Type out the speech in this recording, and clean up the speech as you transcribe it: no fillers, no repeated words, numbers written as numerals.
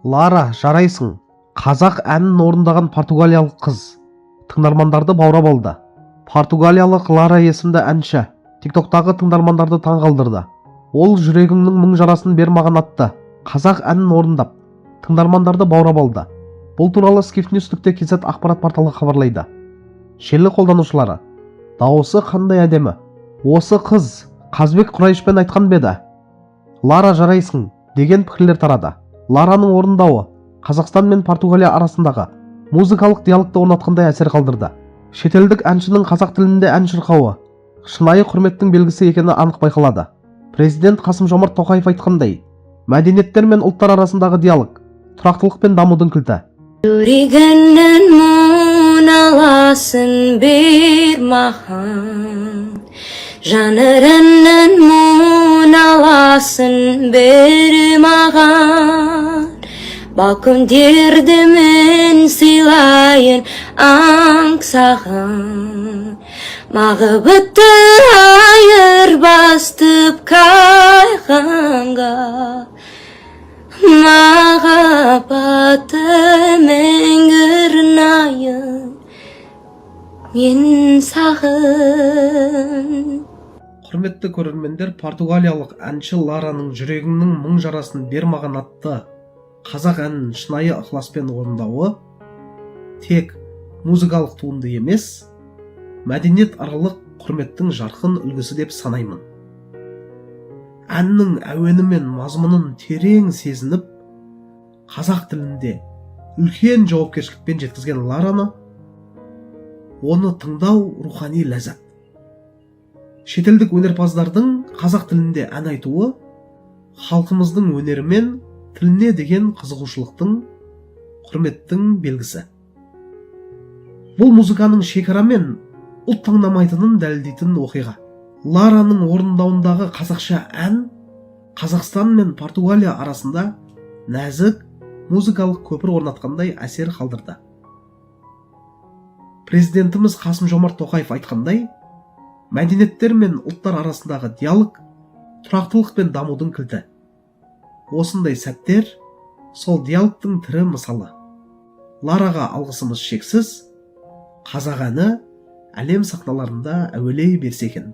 Лара, жарайсың. Қазақ әнін орындаған португалиялық қыз тыңдармандарды баурап алды. Португалиялық Лара есімді әнші TikTok'тағы тыңдармандарды таңғалдырды. Ол жүрегіңнің мың жарасын бер маған атты қазақ әнін орындап, тыңдармандарды баурап алды. Бұл туралы skifnews.kz ақпарат порталы хабарлайды. Желі қолданушылары: дауысы қандай әдемі. Осы қыз Қазбек Құрайышпен айтқан беді. Лара, жарайсың деген пікірлер тарады. Лараның орындауы Қазақстан мен Португалия арасындағы музыкалық диалогты орнатқандай әсер қалдырды. Шетелдік әншінің қазақ тілінде ән шырқауы шынайы құрметтің белгісі екені анық байқалады. Президент Қасым-Жомарт Тоқаев айтқандай, мәдениеттер мен ұлттар арасындағы диалог тұрақтылық пен дамудың кілті. Жүрегіңнің мұңаласын бер маған, жанарыңның мұңаласын бер маған. Бал күндерді мен сыйлайын аңсаған, махаббатты айырбастып қайғанға, махаббатты мәңгірнайын мен сағын. Құрметті көрермендер, португалиялық әнші Лараның жүрегіңнің мың жарасын бер маған атты қазақ әнін шынайы ықыласпен орындауы тек музыкалық туынды емес, мәдениет аралық құрметтің жарқын үлгісі деп санаймын. Әннің әуені мен мазмұнын терең сезініп, қазақ тілінде үлкен жауапкершілікпен жеткізген Лараны, оны тыңдау рухани ләззат. Шетелдік өнерпаздардың қазақ тілінде ән айтуы халқымыздың өнері мен тіліне деген қызығушылықтың, құрметтің белгісі. Бұл музыканың шекара мен ұлт таңдамайтынын дәлелдейтін оқиға. Лараның орындауындағы қазақша ән Қазақстан мен Португалия арасында нәзік музыкалық көпір орнатқандай әсер қалдырды. Президентіміз Қасым-Жомарт Тоқаев айтқандай, мәдениеттер мен ұлттар арасындағы диалог тұрақтылық пен дамудың кілті. Осындай сәттер сол диалогтың тірі мысалы. Лараға алғысымыз шексіз, қазақ әні әлем сахналарында әуелей берсе екен.